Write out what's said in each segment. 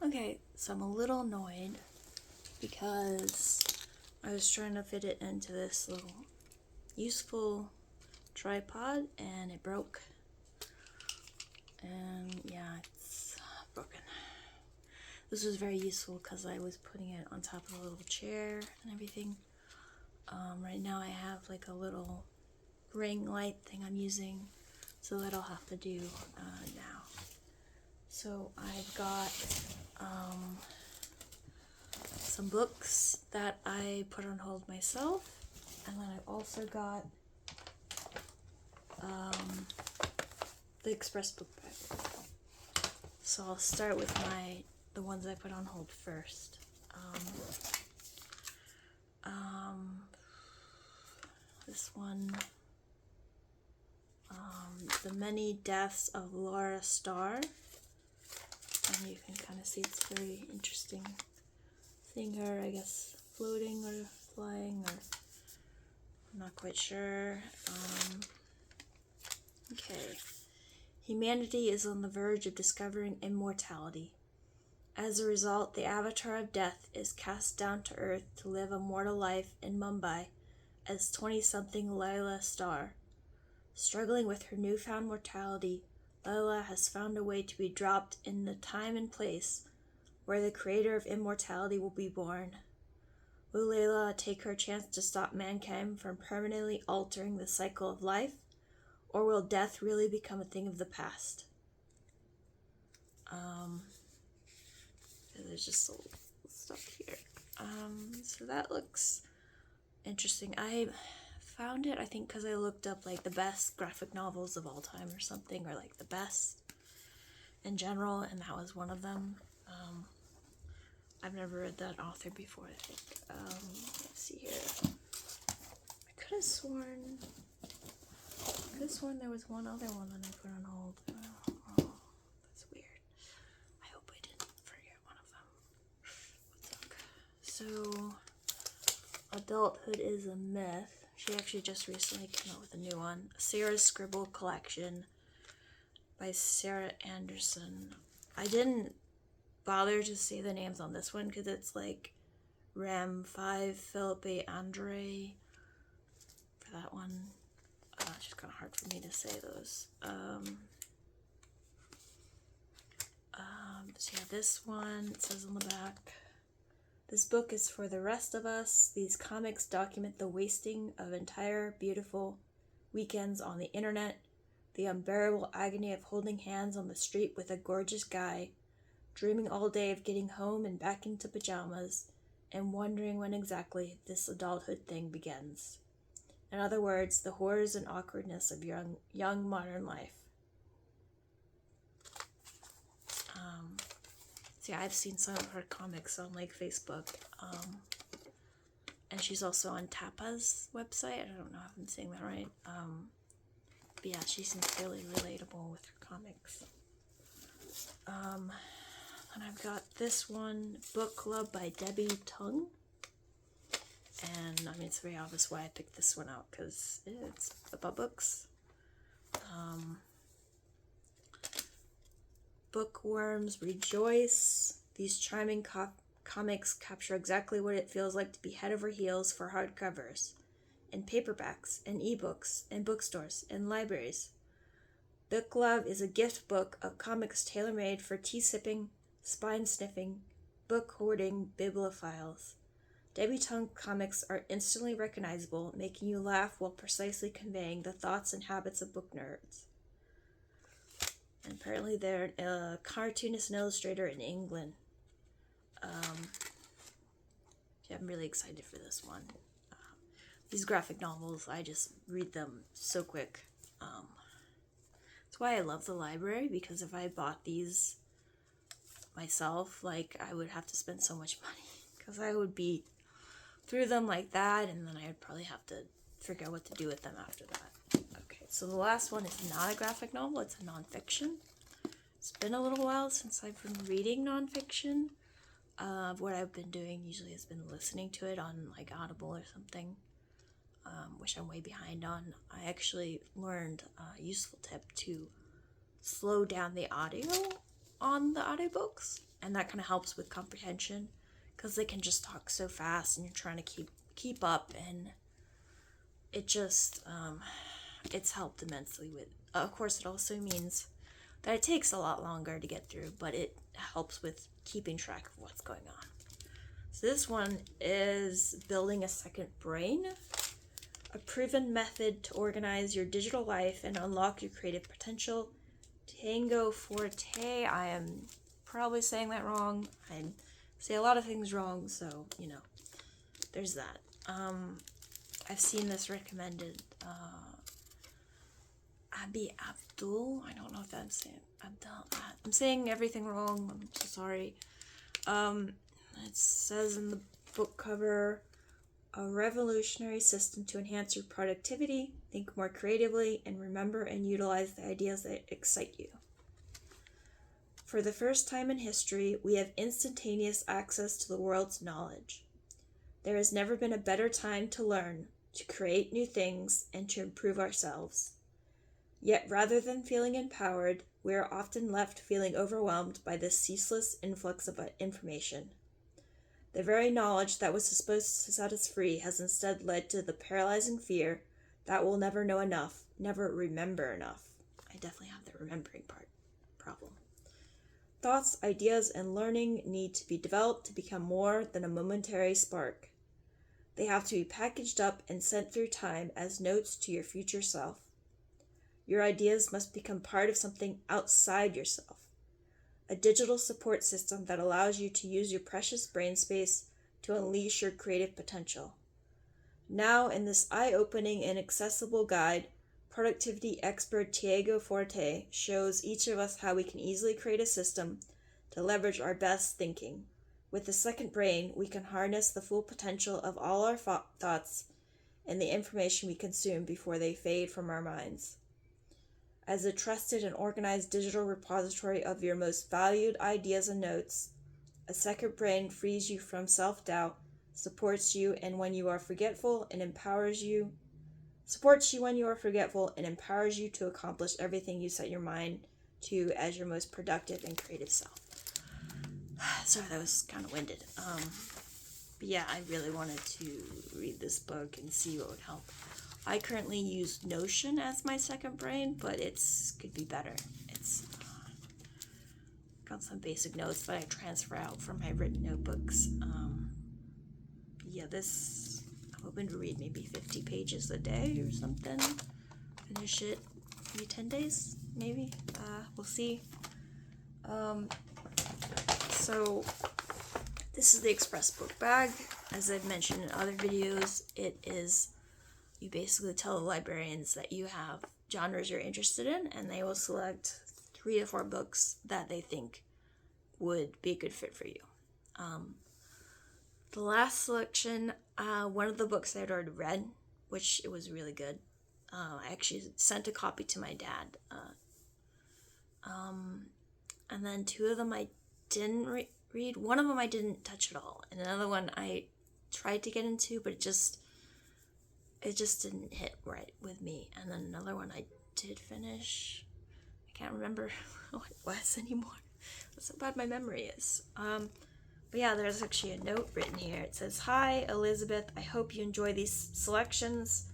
Okay, so I'm a little annoyed because I was trying to fit it into this little useful tripod and it broke. And yeah, it's broken. This was very useful because I was putting it on top of a little chair and everything. Right now I have like a little ring light thing I'm using, so that I'll have to do now. So I've got some books that I put on hold myself, and then I've also got the Express book bag. So I'll start with the ones I put on hold first. This one, The Many Deaths of Laura Starr, and you can kind of see it's very interesting seeing her, I guess, floating or flying, or I'm not quite sure. Okay. Humanity is on the verge of discovering immortality. As a result, the avatar of death is cast down to earth to live a mortal life in Mumbai as 20-something Laila Starr. Struggling with her newfound mortality, Laila has found a way to be dropped in the time and place where the creator of immortality will be born. Will Layla take her chance to stop mankind from permanently altering the cycle of life, or will death really become a thing of the past? There's just a little stuff here. So that looks interesting. I found it, I think, because I looked up like the best graphic novels of all time or something, or like the best in general, and that was one of them. I've never read that author before, I think. Let's see here. I could have sworn there was one other one that I put on hold. Oh, that's weird. I hope I didn't forget one of them. So, Adulthood is a Myth. She actually just recently came out with a new one. Sarah's Scribble Collection by Sarah Anderson. I didn't bother to see the names on this one because it's like Ram 5 Philippe Andre for that one. It's just kind of hard for me to say those. So yeah, this one, it says on the back, this book is for the rest of us. These comics document the wasting of entire beautiful weekends on the internet, the unbearable agony of holding hands on the street with a gorgeous guy, dreaming all day of getting home and back into pajamas, and wondering when exactly this adulthood thing begins. In other words, the horrors and awkwardness of young modern life. So yeah, I've seen some of her comics on like Facebook, and she's also on Tapa's website. I don't know if I'm saying that right. But yeah, she seems really relatable with her comics. And I've got this one, Book Club by Debbie Tung. And I mean, it's very obvious why I picked this one out, because it's about books. Bookworms rejoice. These charming comics capture exactly what it feels like to be head over heels for hardcovers, in paperbacks, and ebooks, in bookstores, and libraries. Book Love is a gift book of comics tailor-made for tea-sipping, spine-sniffing, book-hoarding bibliophiles. Debbie Tung comics are instantly recognizable, making you laugh while precisely conveying the thoughts and habits of book nerds. And apparently they're a cartoonist and illustrator in England. Yeah, I'm really excited for this one. These graphic novels, I just read them so quick. That's why I love the library, because if I bought these myself, like, I would have to spend so much money, because I would be through them like that, and then I'd probably have to figure out what to do with them after that. Okay, so the last one is not a graphic novel, it's a nonfiction. It's been a little while since I've been reading nonfiction. What I've been doing usually has been listening to it on like Audible or something, which I'm way behind on. I actually learned a useful tip to slow down the audio on the audiobooks, and that kind of helps with comprehension because they can just talk so fast and you're trying to keep up, and it just it's helped immensely with. Of course, it also means that it takes a lot longer to get through, but it helps with keeping track of what's going on. So this one is Building a Second Brain, a proven method to organize your digital life and unlock your creative potential. Tango Forte. I am probably saying that wrong. I say a lot of things wrong, so, you know, there's that. I've seen this recommended. Abi Abdul. I don't know if I'm saying Abdul. I'm saying everything wrong. I'm so sorry. It says in the book cover, a revolutionary system to enhance your productivity, think more creatively, and remember and utilize the ideas that excite you. For the first time in history, we have instantaneous access to the world's knowledge. There has never been a better time to learn, to create new things, and to improve ourselves. Yet rather than feeling empowered, we are often left feeling overwhelmed by this ceaseless influx of information. The very knowledge that was supposed to set us free has instead led to the paralyzing fear that we'll never know enough, never remember enough. I definitely have the remembering problem. Thoughts, ideas, and learning need to be developed to become more than a momentary spark. They have to be packaged up and sent through time as notes to your future self. Your ideas must become part of something outside yourself. A digital support system that allows you to use your precious brain space to unleash your creative potential. Now, in this eye-opening and accessible guide, productivity expert Tiago Forte shows each of us how we can easily create a system to leverage our best thinking. With the second brain, we can harness the full potential of all our thoughts and the information we consume before they fade from our minds. As a trusted and organized digital repository of your most valued ideas and notes, a second brain frees you from self-doubt, supports you when you are forgetful, and empowers you to accomplish everything you set your mind to as your most productive and creative self. Sorry, that was kind of winded. But yeah, I really wanted to read this book and see what would help. I currently use Notion as my second brain, but it's could be better. It's got some basic notes that I transfer out from my written notebooks. Yeah, this I'm hoping to read maybe 50 pages a day or something. Finish it maybe 10 days, maybe. We'll see. So this is the Express book bag. As I've mentioned in other videos, you basically tell the librarians that you have genres you're interested in, and they will select 3 to 4 books that they think would be a good fit for you. The last selection, one of the books I had already read, which it was really good. I actually sent a copy to my dad. And then 2 of them I didn't read. One of them I didn't touch at all, and another one I tried to get into, but it just didn't hit right with me. And then another one I did finish. I can't remember what it was anymore. That's how bad my memory is. But yeah, there's actually a note written here. It says, "Hi, Elizabeth. I hope you enjoy these selections.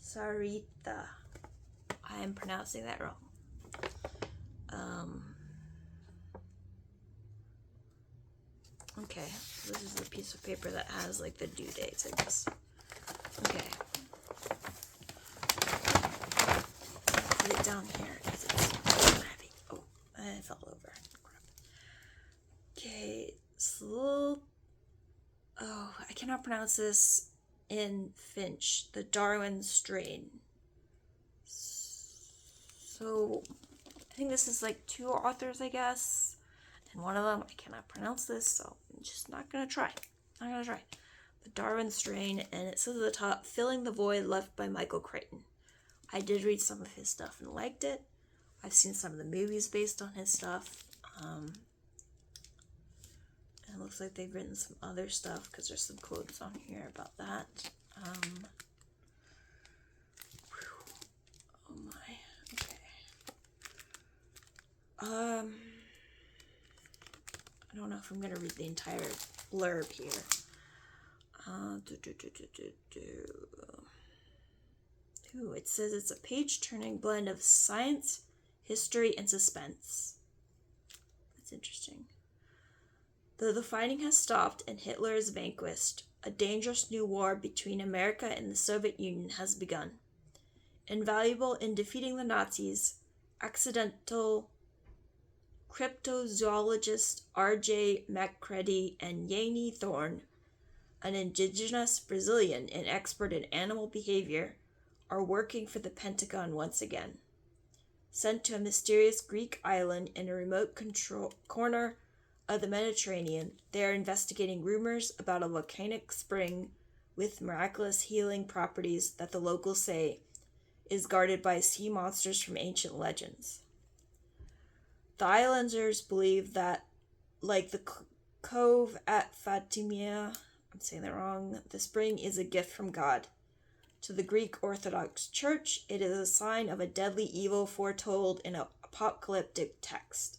Sarita." I am pronouncing that wrong. Okay, this is the piece of paper that has like the due dates, I guess. Okay. Put it down here because it's heavy. Oh, I fell over. Crap. Okay, I cannot pronounce this in Finch. The Darwin strain. So, I think this is like 2 authors, I guess. And one of them, I cannot pronounce this, so I'm just not gonna try. The Darwin strain, and it says at the top, "Filling the Void Left by Michael Crichton." I did read some of his stuff and liked it. I've seen some of the movies based on his stuff. And it looks like they've written some other stuff because there's some quotes on here about that. Oh my. Okay. I don't know if I'm going to read the entire blurb here. Ooh, it says it's a page-turning blend of science, history, and suspense. That's interesting. Though the fighting has stopped and Hitler is vanquished, a dangerous new war between America and the Soviet Union has begun. Invaluable in defeating the Nazis, accidental cryptozoologist R.J. McCready and Yanni Thorne, an indigenous Brazilian and expert in animal behavior, are working for the Pentagon once again. Sent to a mysterious Greek island in a remote corner of the Mediterranean, they are investigating rumors about a volcanic spring with miraculous healing properties that the locals say is guarded by sea monsters from ancient legends. The islanders believe that, like the cove at Fatimia, I'm saying that wrong, the spring is a gift from God. To the Greek Orthodox Church, it is a sign of a deadly evil foretold in an apocalyptic text.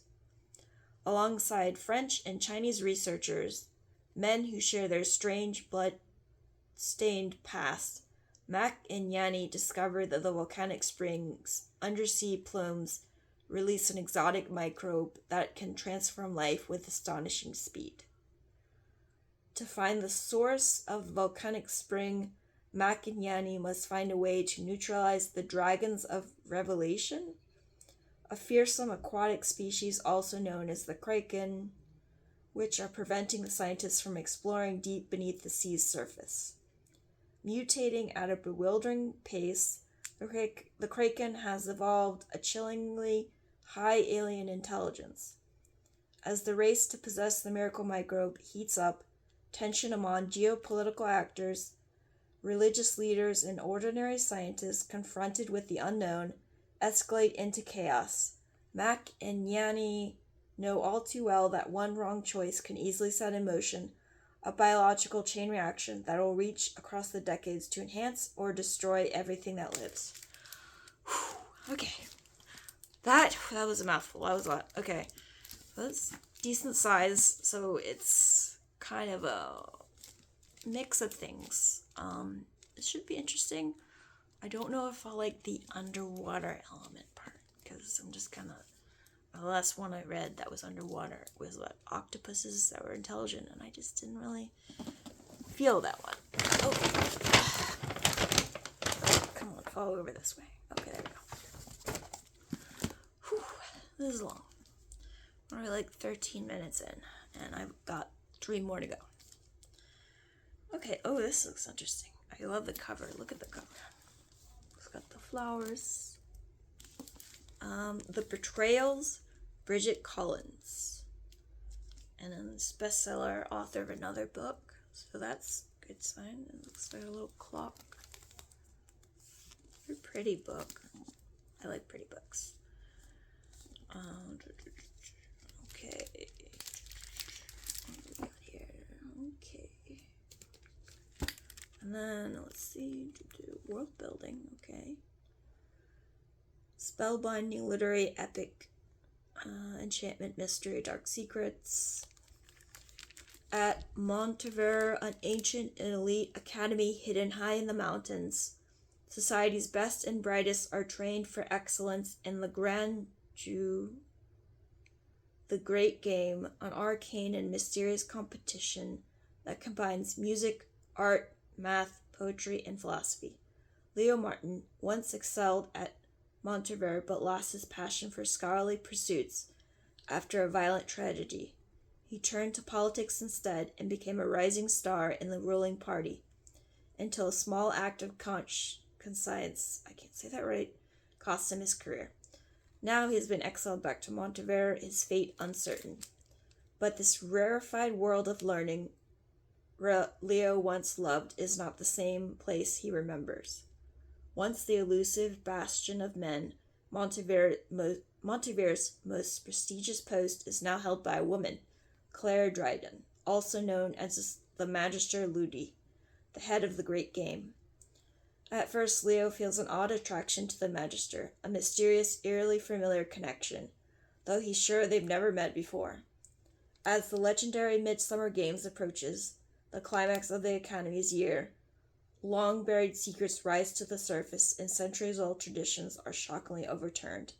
Alongside French and Chinese researchers, men who share their strange blood-stained past, Mac and Yanni discover that the volcanic spring's undersea plumes release an exotic microbe that can transform life with astonishing speed. To find the source of the volcanic spring, Mac and Yanni must find a way to neutralize the dragons of Revelation, a fearsome aquatic species also known as the kraken, which are preventing the scientists from exploring deep beneath the sea's surface. Mutating at a bewildering pace, the kraken has evolved a chillingly high alien intelligence. As the race to possess the miracle microbe heats up, tension among geopolitical actors, religious leaders, and ordinary scientists confronted with the unknown escalate into chaos. Mac and Yanni know all too well that one wrong choice can easily set in motion a biological chain reaction that will reach across the decades to enhance or destroy everything that lives. Whew, okay. That was a mouthful. That was a lot. Okay. That's decent size, so it's kind of a mix of things. It should be interesting. I don't know if I'll like the underwater element part, because I'm just kind of... The last one I read that was underwater was what, octopuses that were intelligent, and I just didn't really feel that one. Oh, come on, fall over this way. Okay, there we go. Whew, this is long. We're like 13 minutes in, and I've got 3 more to go. Okay, oh, this looks interesting. I love the cover. Look at the cover. It's got the flowers. The Betrayals, Bridget Collins. And then this bestseller, author of another book. So that's a good sign. It looks like a little clock. Very pretty book. I like pretty books. Okay. What do we got here? Okay. And then, let's see, world building, okay. Spellbinding literary epic, enchantment, mystery, dark secrets. At Montever, an ancient and elite academy hidden high in the mountains, society's best and brightest are trained for excellence in the great game, an arcane and mysterious competition that combines music, art, math, poetry, and philosophy. Leo Martin once excelled at Montever, but lost his passion for scholarly pursuits after a violent tragedy. He turned to politics instead and became a rising star in the ruling party, until a small act of conscience, I can't say that right, cost him his career. Now he has been exiled back to Montever, his fate uncertain. But this rarefied world of learning Leo once loved is not the same place he remembers. Once the elusive bastion of men, Montever's most prestigious post is now held by a woman, Claire Dryden, also known as the Magister Ludi, the head of the great game. At first, Leo feels an odd attraction to the Magister, a mysterious, eerily familiar connection, though he's sure they've never met before. As the legendary Midsummer Games approaches, the climax of the Academy's year, long-buried secrets rise to the surface and centuries-old traditions are shockingly overturned.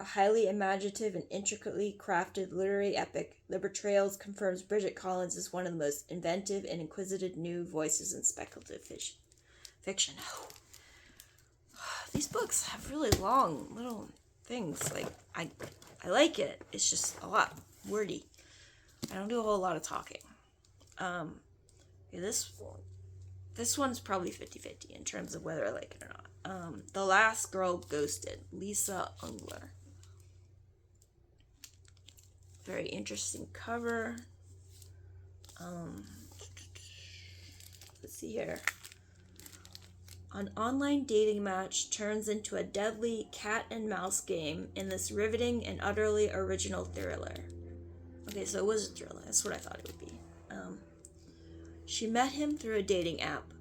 A highly imaginative and intricately crafted literary epic, The Betrayals confirms Bridget Collins is one of the most inventive and inquisitive new voices in speculative fiction. These books have really long little things. Like, I like it. It's just a lot wordy. I don't do a whole lot of talking. This one's probably 50-50 in terms of whether I like it or not. The Last Girl Ghosted, Lisa Ungler. Very interesting cover. Let's see here. An online dating match turns into a deadly cat and mouse game in this riveting and utterly original thriller. Okay, so it was a thriller. That's what I thought it would be. She met him through a dating app,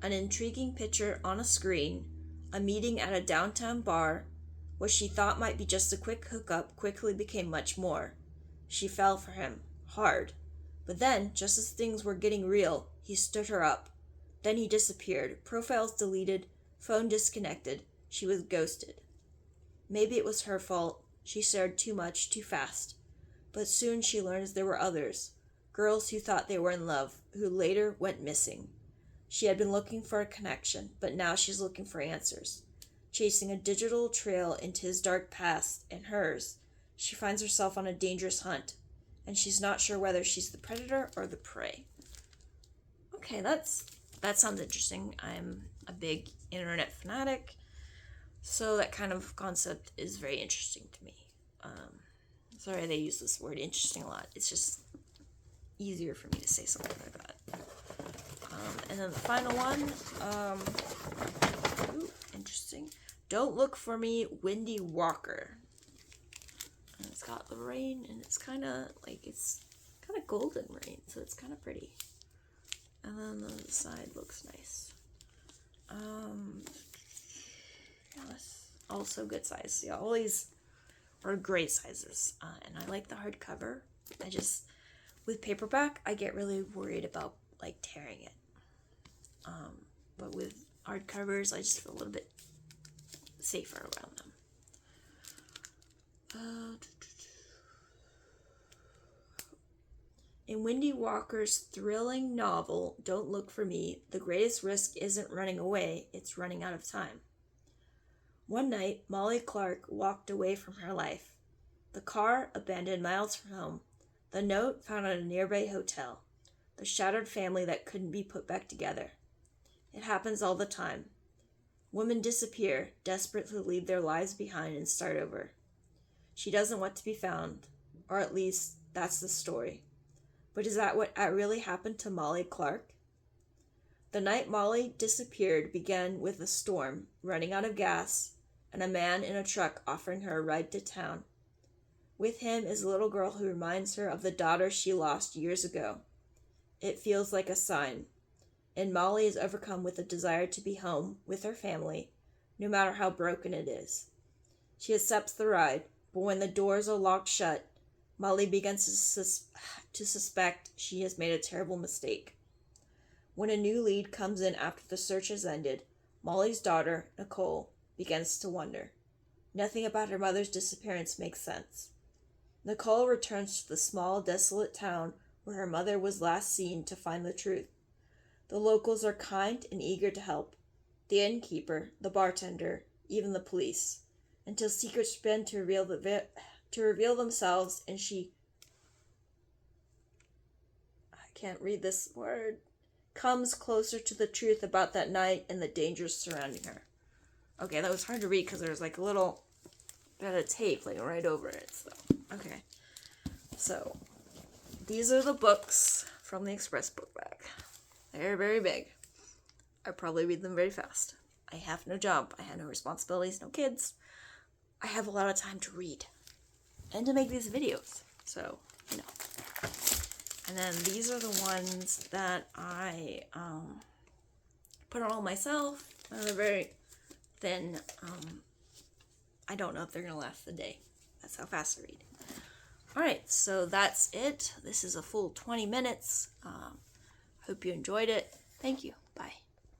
an intriguing picture on a screen, a meeting at a downtown bar. What she thought might be just a quick hookup quickly became much more. She fell for him, hard. But then, just as things were getting real, he stood her up. Then he disappeared, profiles deleted, phone disconnected. She was ghosted. Maybe it was her fault. She shared too much, too fast. But soon she learns there were others. Girls who thought they were in love, who later went missing. She had been looking for a connection, but now she's looking for answers. Chasing a digital trail into his dark past and hers, she finds herself on a dangerous hunt, and she's not sure whether she's the predator or the prey. Okay, that sounds interesting. I'm a big internet fanatic, so that kind of concept is very interesting to me. Sorry they use this word interesting a lot. It's just easier for me to say something like that. And then the final one, interesting. Don't Look for Me, Wendy Walker. And it's got the rain, and it's kind of golden rain, so it's kind of pretty. And then the side looks nice. That's also good size. Yeah, all these are great sizes, and I like the hardcover. With paperback, I get really worried about like tearing it. But with hardcovers, I just feel a little bit safer around them. In Wendy Walker's thrilling novel, Don't Look for Me, the greatest risk isn't running away, it's running out of time. One night, Molly Clark walked away from her life. The car abandoned miles from home. The note found at a nearby hotel. The shattered family that couldn't be put back together. It happens all the time. Women disappear, desperate to leave their lives behind and start over. She doesn't want to be found, or at least that's the story. But is that what really happened to Molly Clark? The night Molly disappeared began with a storm, running out of gas, and a man in a truck offering her a ride to town. With him is a little girl who reminds her of the daughter she lost years ago. It feels like a sign, and Molly is overcome with a desire to be home with her family, no matter how broken it is. She accepts the ride, but when the doors are locked shut, Molly begins to suspect she has made a terrible mistake. When a new lead comes in after the search has ended, Molly's daughter, Nicole, begins to wonder. Nothing about her mother's disappearance makes sense. Nicole returns to the small, desolate town where her mother was last seen to find the truth. The locals are kind and eager to help. The innkeeper, the bartender, even the police, until secrets begin to reveal themselves, and she... I can't read this word. Comes closer to the truth about that night and the dangers surrounding her. Okay, that was hard to read because there was like a little bit of tape like right over it. So, okay. So, these are the books from the Express book bag. They're very big. I probably read them very fast. I have no job. I have no responsibilities, no kids. I have a lot of time to read and to make these videos. So, you know. And then these are the ones that I put on all myself. They're very thin. I don't know if they're going to last the day. That's how fast I read. Alright, so that's it. This is a full 20 minutes. Hope you enjoyed it. Thank you. Bye.